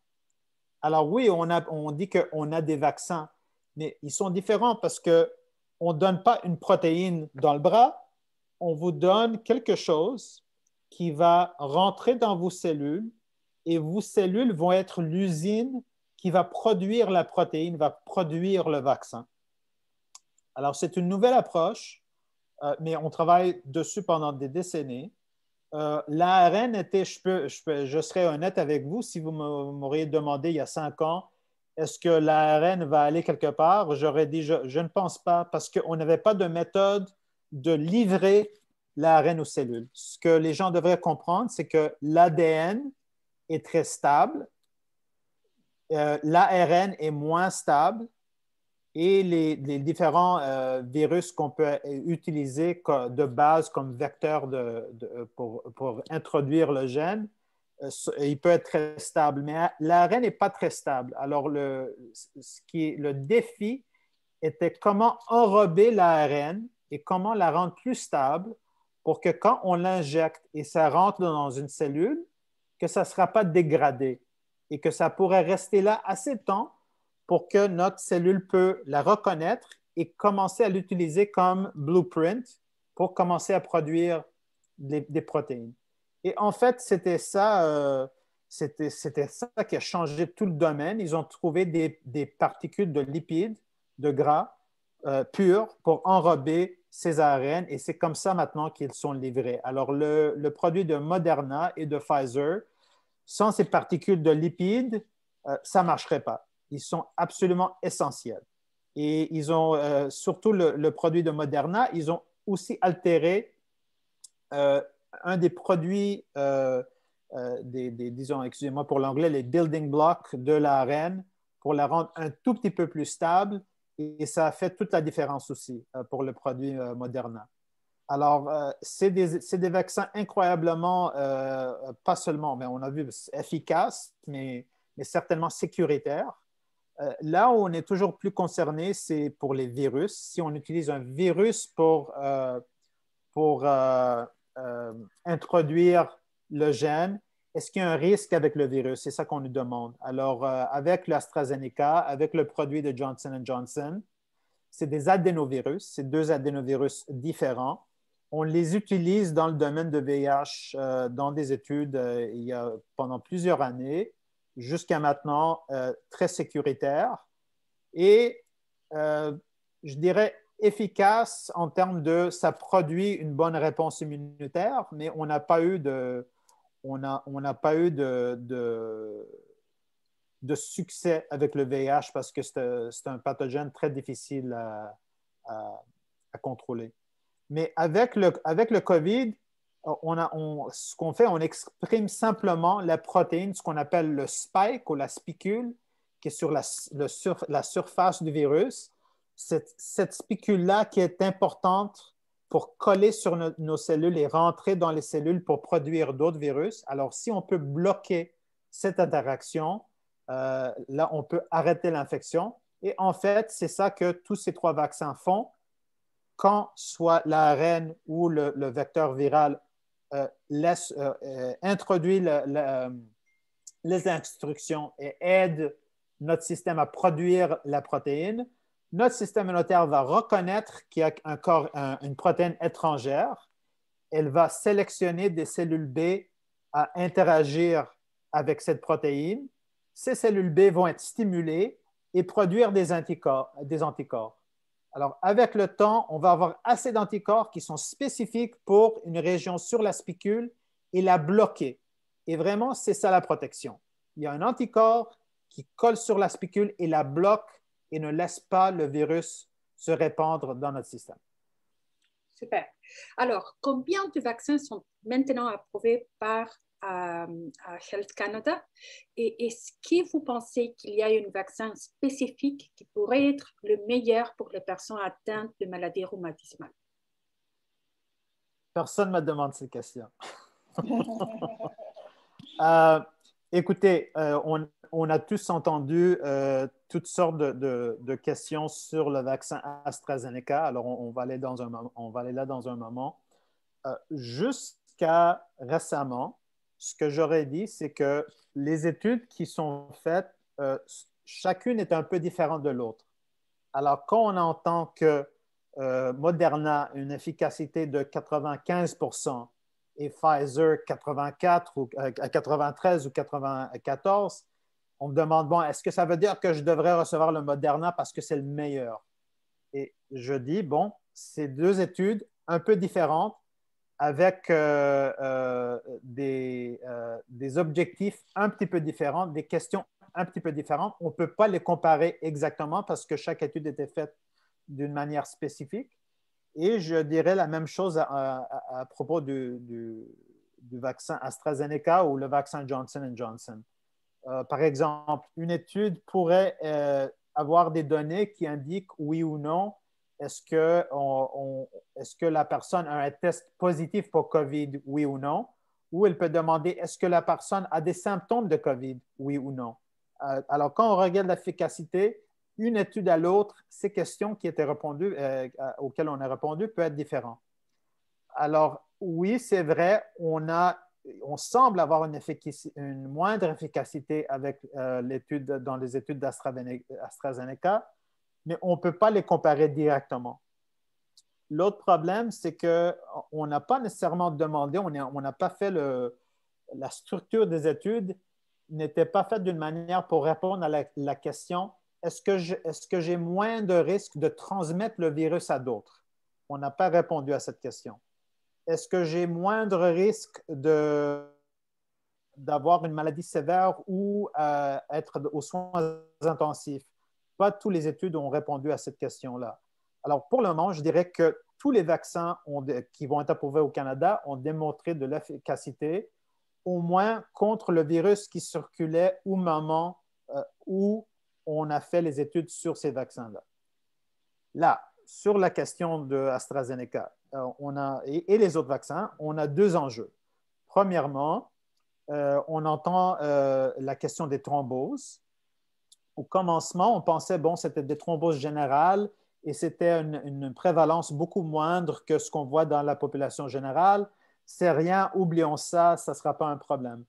Alors oui, on dit qu'on a des vaccins, mais ils sont différents parce qu'on ne donne pas une protéine dans le bras, on vous donne quelque chose qui va rentrer dans vos cellules et vos cellules vont être l'usine qui va produire la protéine, va produire le vaccin. Alors, c'est une nouvelle approche, mais on travaille dessus pendant des décennies. L'ARN était, je serais honnête avec vous, si vous m'auriez demandé il y a 5 ans, est-ce que l'ARN va aller quelque part? J'aurais dit, je ne pense pas, parce qu'on n'avait pas de méthode de livrer l'ARN aux cellules. Ce que les gens devraient comprendre, c'est que l'ADN est très stable, l'ARN est moins stable, et les différents virus qu'on peut utiliser de base comme vecteur pour introduire le gène, il peut être très stable, mais l'ARN n'est pas très stable. Alors, le défi était comment enrober l'ARN et comment la rendre plus stable pour que quand on l'injecte et ça rentre dans une cellule, que ça ne sera pas dégradé et que ça pourrait rester là assez de temps pour que notre cellule peut la reconnaître et commencer à l'utiliser comme blueprint pour commencer à produire des protéines. Et en fait, c'était ça qui a changé tout le domaine. Ils ont trouvé des particules de lipides, de gras purs pour enrober ces ARN et c'est comme ça maintenant qu'ils sont livrés. Alors, le produit de Moderna et de Pfizer, sans ces particules de lipides, ça ne marcherait pas. Ils sont absolument essentiels. Et ils ont, surtout le produit de Moderna, ils ont aussi altéré un des produits, disons, excusez-moi pour l'anglais, les building blocks de l'ARN pour la rendre un tout petit peu plus stable. Et ça a fait toute la différence aussi pour le produit Moderna. Alors, c'est des vaccins incroyablement, pas seulement, mais on a vu efficaces, mais certainement sécuritaires. Là où on est toujours plus concerné, c'est pour les virus. Si on utilise un virus pour introduire le gène, est-ce qu'il y a un risque avec le virus? C'est ça qu'on nous demande. Alors, avec l'AstraZeneca, avec le produit de Johnson & Johnson, c'est des adénovirus, c'est 2 adénovirus différents. On les utilise dans le domaine de VIH dans des études pendant plusieurs années, jusqu'à maintenant très sécuritaire et je dirais efficace en termes de ça produit une bonne réponse immunitaire, mais on n'a pas eu de succès avec le VIH parce que c'est un pathogène très difficile à contrôler. Mais avec le COVID, ce qu'on fait, on exprime simplement la protéine, ce qu'on appelle le spike ou la spicule, qui est sur la surface du virus. Cette spicule-là qui est importante pour coller sur nos cellules et rentrer dans les cellules pour produire d'autres virus. Alors, si on peut bloquer cette interaction, là, on peut arrêter l'infection. Et en fait, c'est ça que tous ces 3 vaccins font. Quand soit l'ARN ou le vecteur viral introduit les instructions et aide notre système à produire la protéine, notre système immunitaire va reconnaître qu'il y a une protéine étrangère. Elle va sélectionner des cellules B à interagir avec cette protéine. Ces cellules B vont être stimulées et produire des anticorps. Alors, avec le temps, on va avoir assez d'anticorps qui sont spécifiques pour une région sur la spicule et la bloquer. Et vraiment, c'est ça la protection. Il y a un anticorps qui colle sur la spicule et la bloque et ne laisse pas le virus se répandre dans notre système. Super. Alors, combien de vaccins sont maintenant approuvés par Health Canada? Et est-ce que vous pensez qu'il y a un vaccin spécifique qui pourrait être le meilleur pour les personnes atteintes de maladies rhumatismales? Personne ne me demande ces questions. Écoutez, on a tous entendu toutes sortes de questions sur le vaccin AstraZeneca. Alors, on va aller là dans un moment. Jusqu'à récemment, ce que j'aurais dit, c'est que les études qui sont faites, chacune est un peu différente de l'autre. Alors, quand on entend que Moderna a une efficacité de 95% et Pfizer 84 ou 93 ou 94, on me demande, bon, est-ce que ça veut dire que je devrais recevoir le Moderna parce que c'est le meilleur? Et je dis, bon, c'est deux études un peu différentes avec des objectifs un petit peu différents, des questions un petit peu différentes. On ne peut pas les comparer exactement parce que chaque étude était faite d'une manière spécifique. Et je dirais la même chose à propos du vaccin AstraZeneca ou le vaccin Johnson Johnson. Par exemple, une étude pourrait avoir des données qui indiquent oui ou non est-ce que la personne a un test positif pour COVID, oui ou non, ou elle peut demander est-ce que la personne a des symptômes de COVID, oui ou non. Alors, quand on regarde l'efficacité, une étude à l'autre, ces questions qui étaient répondues, auxquelles on a répondu peuvent être différentes. Alors, oui, c'est vrai, on semble avoir une moindre efficacité avec dans les études d'AstraZeneca, mais on ne peut pas les comparer directement. L'autre problème, c'est qu'on n'a pas nécessairement demandé, on n'a pas fait la structure des études n'était pas faite d'une manière pour répondre à la question est-ce que j'ai moins de risques de transmettre le virus à d'autres? On n'a pas répondu à cette question. Est-ce que j'ai moindre risque d'avoir une maladie sévère ou être aux soins intensifs? Pas toutes les études ont répondu à cette question-là. Alors, pour le moment, je dirais que tous les vaccins qui vont être approuvés au Canada ont démontré de l'efficacité, au moins contre le virus qui circulait au moment où on a fait les études sur ces vaccins-là. Là, sur la question de AstraZeneca et les autres vaccins, on a deux enjeux. Premièrement, on entend la question des thromboses. Au commencement, on pensait, bon, c'était des thromboses générales et c'était une prévalence beaucoup moindre que ce qu'on voit dans la population générale. C'est rien, oublions ça, ça ne sera pas un problème.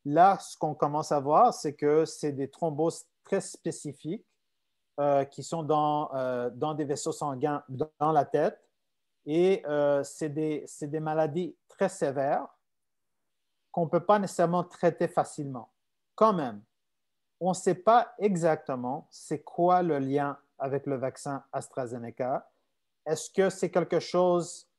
Là, ce qu'on commence à voir, c'est que c'est des thromboses très spécifiques qui sont dans des vaisseaux sanguins dans la tête et c'est des maladies très sévères qu'on ne peut pas nécessairement traiter facilement. Quand même, on ne sait pas exactement c'est quoi le lien avec le vaccin AstraZeneca. Est-ce que c'est quelque chose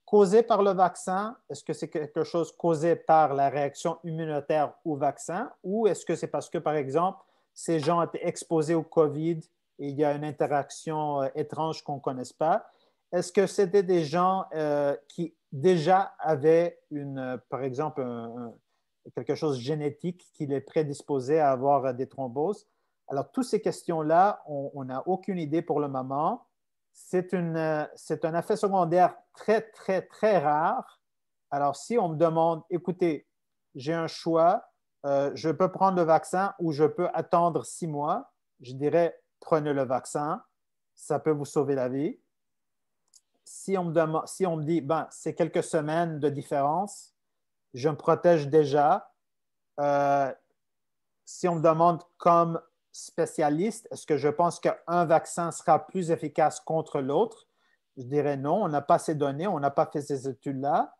causé par le vaccin? Est-ce que c'est quelque chose causé par la réaction immunitaire au vaccin? Ou est-ce que c'est parce que, par exemple, ces gens étaient exposés au COVID et il y a une interaction étrange qu'on ne connaisse pas? Est-ce que c'était des gens qui déjà avaient, par exemple, quelque chose de génétique qui les prédisposait à avoir des thromboses? Alors, toutes ces questions-là, on n'a aucune idée pour le moment. C'est un effet secondaire très, très, très rare. Alors, si on me demande, écoutez, j'ai un choix, je peux prendre le vaccin ou je peux attendre 6 mois, je dirais, prenez le vaccin, ça peut vous sauver la vie. Si on me dit, ben, c'est quelques semaines de différence, je me protège déjà. Si on me demande comme spécialiste, est-ce que je pense qu'un vaccin sera plus efficace contre l'autre? Je dirais non, on n'a pas ces données, on n'a pas fait ces études-là.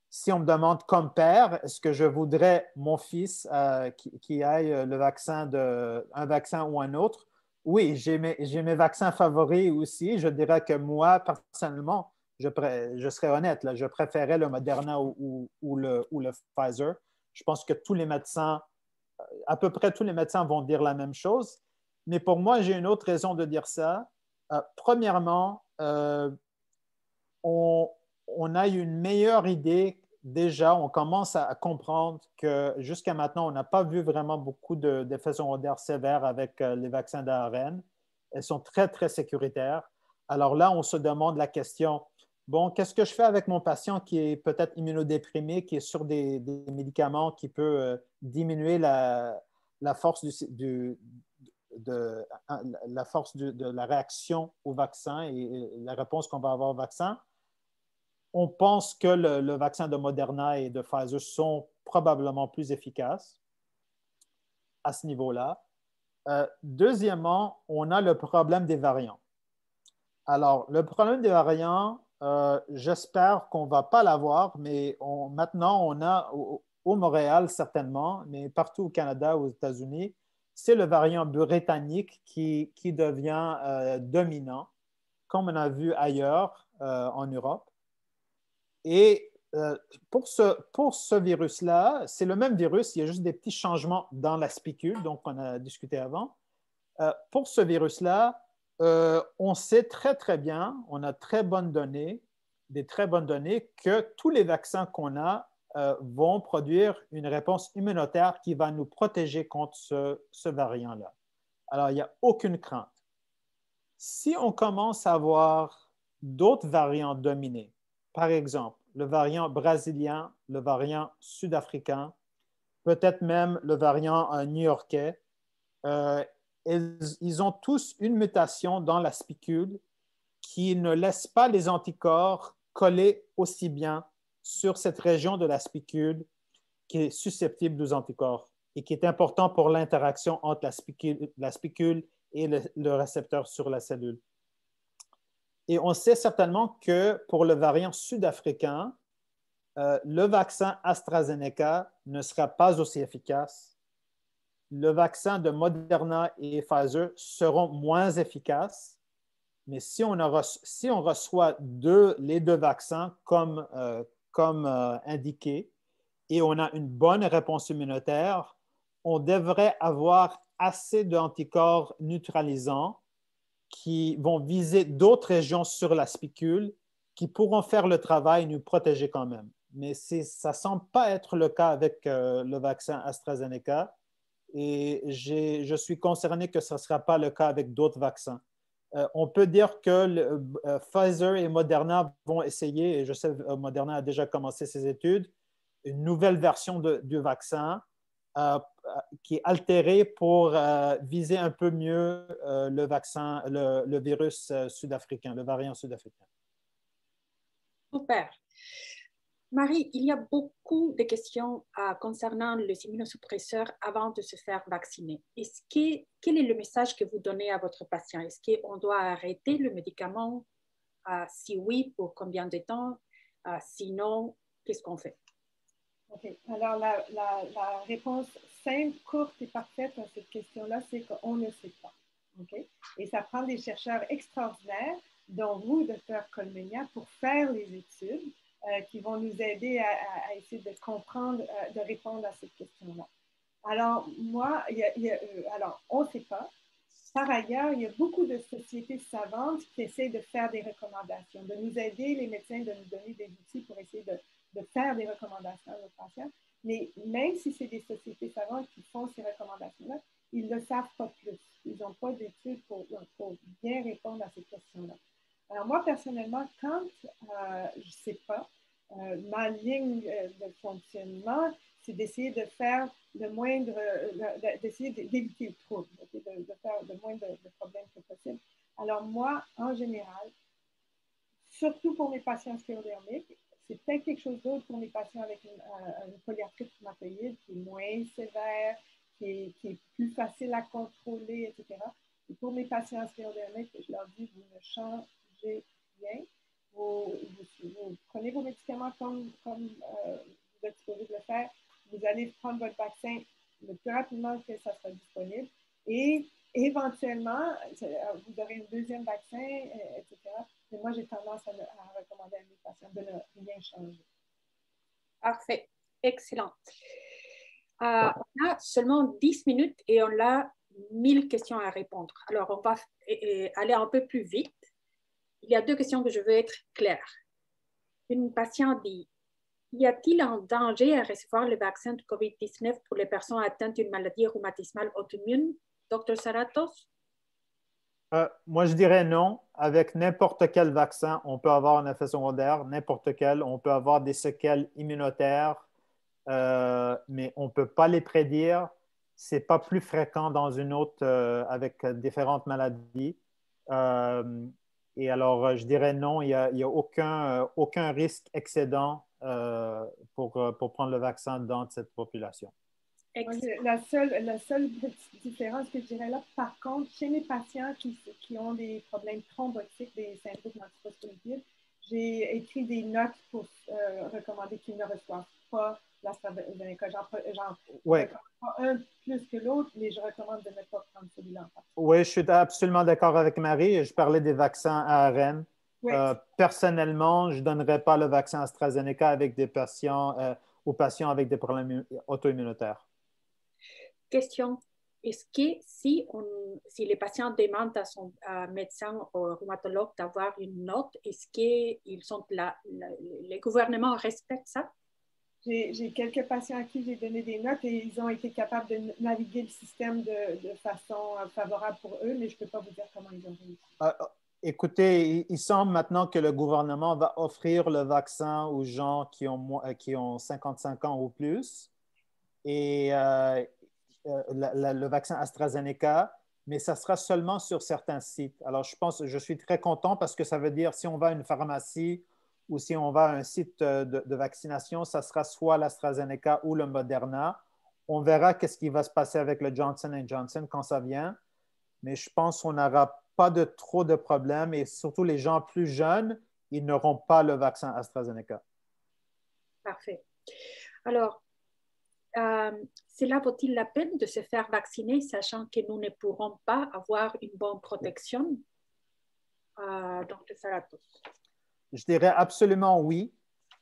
Si on me demande comme père, est-ce que je voudrais mon fils qui aille un vaccin ou un autre? Oui, j'ai mes vaccins favoris aussi. Je dirais que moi, personnellement, je serais honnête, là, je préférais le Moderna ou le Pfizer. Je pense que à peu près tous les médecins vont dire la même chose. Mais pour moi, j'ai une autre raison de dire ça. Premièrement, on a une meilleure idée déjà. On commence à comprendre que jusqu'à maintenant, on n'a pas vu vraiment beaucoup d'effets secondaires sévères avec les vaccins d'ARN. Elles sont très, très sécuritaires. Alors là, on se demande la question, bon, qu'est-ce que je fais avec mon patient qui est peut-être immunodéprimé, qui est sur des médicaments qui peuvent diminuer la force de la réaction au vaccin et la réponse qu'on va avoir au vaccin? On pense que le vaccin de Moderna et de Pfizer sont probablement plus efficaces à ce niveau-là. Deuxièmement, on a le problème des variants. Alors, le problème des variants, j'espère qu'on ne va pas l'avoir, mais maintenant, on a au Montréal certainement, mais partout au Canada, aux États-Unis, c'est le variant britannique qui devient dominant, comme on a vu ailleurs en Europe. Et pour ce virus-là, c'est le même virus, il y a juste des petits changements dans la spicule, donc on a discuté avant. Pour ce virus-là, on sait très, très bien, on a des très bonnes données, que tous les vaccins qu'on a vont produire une réponse immunitaire qui va nous protéger contre ce variant-là. Alors, il n'y a aucune crainte. Si on commence à avoir d'autres variants dominés, par exemple, le variant brésilien, le variant sud-africain, peut-être même le variant new-yorkais, ils ont tous une mutation dans la spicule qui ne laisse pas les anticorps coller aussi bien sur cette région de la spicule qui est susceptible aux anticorps et qui est important pour l'interaction entre la spicule et le récepteur sur la cellule. Et on sait certainement que pour le variant sud-africain, le vaccin AstraZeneca ne sera pas aussi efficace. Le vaccin de Moderna et Pfizer seront moins efficaces, mais si on reçoit les deux vaccins comme indiqué et on a une bonne réponse immunitaire, on devrait avoir assez d'anticorps neutralisants qui vont viser d'autres régions sur la spicule qui pourront faire le travail et nous protéger quand même. Mais ça ne semble pas être le cas avec le vaccin AstraZeneca et je suis concerné que ce ne sera pas le cas avec d'autres vaccins. On peut dire que Pfizer et Moderna vont essayer, et je sais que Moderna a déjà commencé ses études, une nouvelle version du vaccin qui est altérée pour viser un peu mieux le virus sud-africain, le variant sud-africain. Super. Marie, il y a beaucoup de questions concernant les immunosuppresseurs avant de se faire vacciner. Quel est le message que vous donnez à votre patient? Est-ce qu'on doit arrêter le médicament? Si oui, pour combien de temps? Sinon, qu'est-ce qu'on fait? OK. Alors, la réponse simple, courte et parfaite à cette question-là, c'est qu'on ne sait pas. OK? Et ça prend des chercheurs extraordinaires, dont vous, Dr. Colmenia, pour faire les études qui vont nous aider à essayer de comprendre, de répondre à cette question-là. Alors, moi, alors, on ne sait pas. Par ailleurs, il y a beaucoup de sociétés savantes qui essaient de faire des recommandations, de nous aider, les médecins, de nous donner des outils pour essayer de faire des recommandations à nos patients. Mais même si c'est des sociétés savantes qui font ces recommandations-là, ils ne savent pas plus. Ils n'ont pas d'études pour bien répondre à ces questions-là. Alors moi, personnellement, quand je ne sais pas, ma ligne de fonctionnement, c'est d'essayer de faire le moindre, d'essayer d'éviter le trouble, de faire le moins de problèmes que possible. Alors moi, en général, surtout pour mes patients sclérodermiques, c'est peut-être quelque chose d'autre pour mes patients avec une polyarthrite rhumatoïde qui est moins sévère, qui est plus facile à contrôler, etc. Et pour mes patients sclérodermiques, je leur dis, vous ne changez rien. Vous prenez vos médicaments comme vous êtes supposé de le faire. Vous allez prendre votre vaccin le plus rapidement que ça sera disponible. Et éventuellement, vous aurez un deuxième vaccin, etc. Mais moi, j'ai tendance à recommander à mes patients de ne rien changer. Parfait. Excellent. On a seulement 10 minutes et on a 1000 questions à répondre. Alors, on va aller un peu plus vite. Il y a 2 questions que je veux être claire. Une patiente dit, y a-t-il un danger à recevoir le vaccin de COVID-19 pour les personnes atteintes d'une maladie rhumatismale auto-immune? Dr. Saratos? Moi, je dirais non. Avec n'importe quel vaccin, on peut avoir un effet secondaire, n'importe quel. On peut avoir des séquelles immunitaires, mais on ne peut pas les prédire. Ce n'est pas plus fréquent dans une autre avec différentes maladies. Et alors, je dirais non, il n'y a aucun risque excédent pour prendre le vaccin dans cette population. La seule petite différence que je dirais là, par contre, chez mes patients qui ont des problèmes thrombotiques, des syndromes antiphospholipides, j'ai écrit des notes pour recommander qu'ils ne reçoivent pas l'AstraZeneca. Ouais. Pas un plus que l'autre, mais je recommande de ne pas prendre celui-là en particulier. Oui, je suis absolument d'accord avec Marie. Je parlais des vaccins ARN. Oui. Personnellement, je ne donnerais pas le vaccin AstraZeneca avec des patients, aux patients avec des problèmes auto-immunitaires. Question. Est-ce que si les patients demandent à son médecin ou rhumatologue d'avoir une note, est-ce que les gouvernements respectent ça? J'ai quelques patients à qui j'ai donné des notes et ils ont été capables de naviguer le système de façon favorable pour eux, mais je ne peux pas vous dire comment ils ont réussi. Écoutez, il semble maintenant que le gouvernement va offrir le vaccin aux gens qui ont 55 ans ou plus et le vaccin AstraZeneca, mais ça sera seulement sur certains sites. Alors, je suis très content parce que ça veut dire si on va à une pharmacie ou si on va à un site de vaccination, ça sera soit l'AstraZeneca ou le Moderna. On verra qu'est-ce qui va se passer avec le Johnson & Johnson quand ça vient, mais je pense qu'on n'aura pas trop de problèmes et surtout les gens plus jeunes, ils n'auront pas le vaccin AstraZeneca. Parfait. Alors, cela vaut-il la peine de se faire vacciner, sachant que nous ne pourrons pas avoir une bonne protection? Donc, ça à tous. Je dirais absolument oui.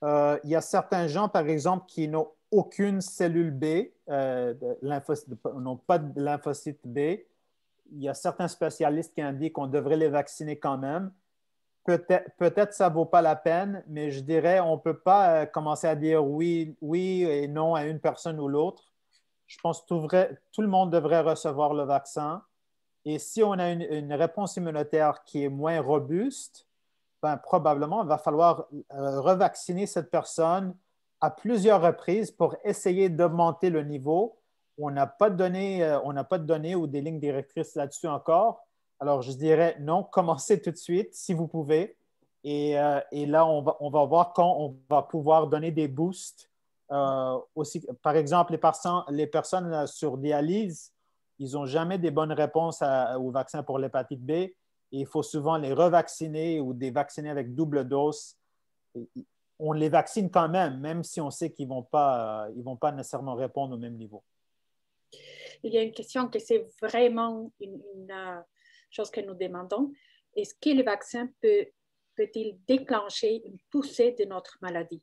Il y a certains gens, par exemple, qui n'ont aucune cellule B, n'ont pas de lymphocyte B. Il y a certains spécialistes qui indiquent qu'on devrait les vacciner quand même. Peut-être ça ne vaut pas la peine, mais je dirais on ne peut pas commencer à dire oui et non à une personne ou l'autre. Je pense que tout le monde devrait recevoir le vaccin. Et si on a une réponse immunitaire qui est moins robuste, ben, probablement, il va falloir revacciner cette personne à plusieurs reprises pour essayer d'augmenter le niveau. On n'a pas de données ou des lignes directrices là-dessus encore. Alors, je dirais non, commencez tout de suite si vous pouvez. Et là, on va voir quand on va pouvoir donner des boosts. Aussi, par exemple, les personnes sur dialyse, ils n'ont jamais des bonnes réponses au vaccin pour l'hépatite B. Et il faut souvent les revacciner ou des vacciner avec double dose. On les vaccine quand même, même si on sait qu'ils ne vont pas nécessairement répondre au même niveau. Il y a une question que c'est vraiment une chose que nous demandons. Est-ce que le vaccin peut-il déclencher une poussée de notre maladie?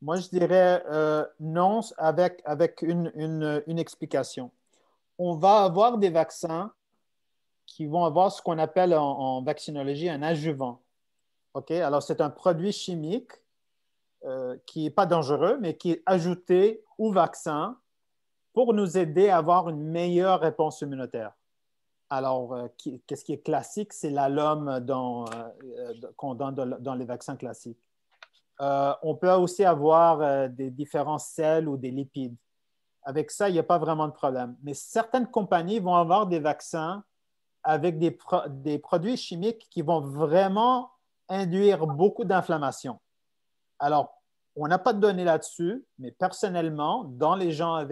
Moi, je dirais non avec une explication. On va avoir des vaccins qui vont avoir ce qu'on appelle en vaccinologie un adjuvant. Okay? Alors, c'est un produit chimique qui n'est pas dangereux, mais qui est ajouté au vaccin pour nous aider à avoir une meilleure réponse immunitaire. Alors, qu'est-ce qui est classique? C'est l'alum qu'on donne dans les vaccins classiques. On peut aussi avoir des différents sels ou des lipides. Avec ça, il n'y a pas vraiment de problème. Mais certaines compagnies vont avoir des vaccins avec des produits chimiques qui vont vraiment induire beaucoup d'inflammation. Alors, on n'a pas de données là-dessus, mais personnellement, dans les gens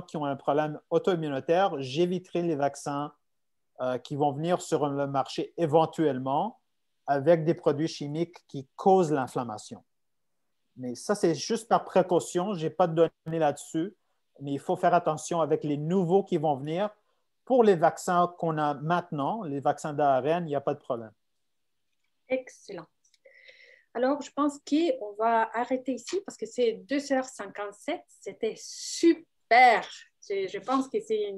qui ont un problème auto-immunitaire, j'éviterai les vaccins qui vont venir sur le marché éventuellement avec des produits chimiques qui causent l'inflammation. Mais ça, c'est juste par précaution. Je n'ai pas de données là-dessus, mais il faut faire attention avec les nouveaux qui vont venir. Pour les vaccins qu'on a maintenant, les vaccins d'ARN, il n'y a pas de problème. Excellent. Alors, je pense qu'on va arrêter ici parce que c'est 2h57. C'était super. Je pense que c'est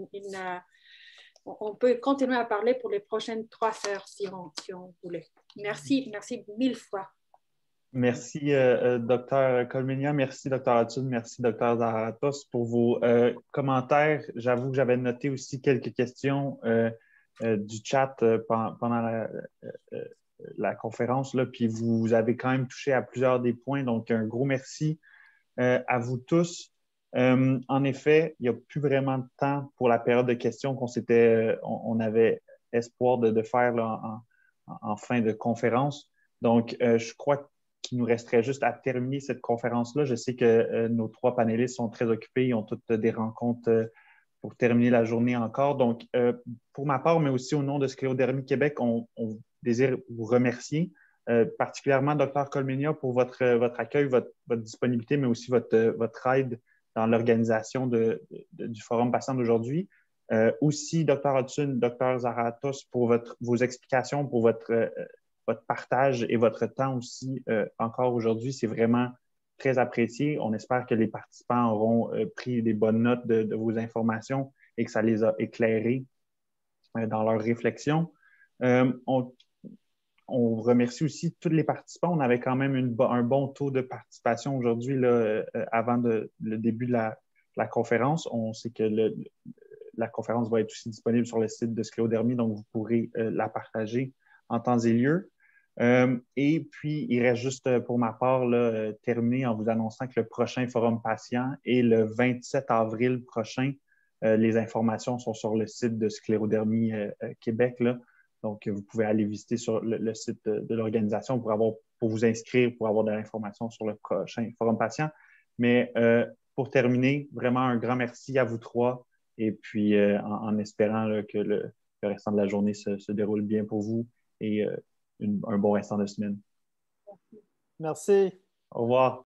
on peut continuer à parler pour les prochaines 3 heures si on voulait. Merci mille fois. Merci, Dr. Colmenia. Merci, Dr. Atud. Merci, Dr. Zaharatos, pour vos commentaires. J'avoue que j'avais noté aussi quelques questions du chat pendant la conférence, là, puis vous avez quand même touché à plusieurs des points. Donc, un gros merci à vous tous. En effet, il n'y a plus vraiment de temps pour la période de questions on avait espoir de faire là, en fin de conférence. Donc, je crois qu'il nous resterait juste à terminer cette conférence-là. Je sais que nos 3 panélistes sont très occupés. Ils ont toutes des rencontres pour terminer la journée encore. Donc, pour ma part, mais aussi au nom de Sclérodermie Québec, on désire vous remercier particulièrement Dr. Colmenia pour votre accueil, votre disponibilité, mais aussi votre aide dans l'organisation du Forum patient d'aujourd'hui. Aussi, Dr. Hudson, Dr. Zaratos, pour vos explications, pour votre partage et votre temps aussi encore aujourd'hui. C'est vraiment très apprécié. On espère que les participants auront pris des bonnes notes de vos informations et que ça les a éclairés dans leurs réflexions. On remercie aussi tous les participants. On avait quand même un bon taux de participation aujourd'hui avant le début de la conférence. On sait que la conférence va être aussi disponible sur le site de Scléodermie, donc vous pourrez la partager en temps et lieu. Et puis, il reste juste pour ma part terminer en vous annonçant que le prochain Forum patient est le 27 avril prochain. Les informations sont sur le site de Scléodermie Québec, là. Donc, vous pouvez aller visiter sur le site de l'organisation pour vous inscrire, pour avoir de l'information sur le prochain Forum patient. Mais pour terminer, vraiment un grand merci à vous trois et puis en espérant que le restant de la journée se déroule bien pour vous et un bon restant de semaine. Merci. Au revoir.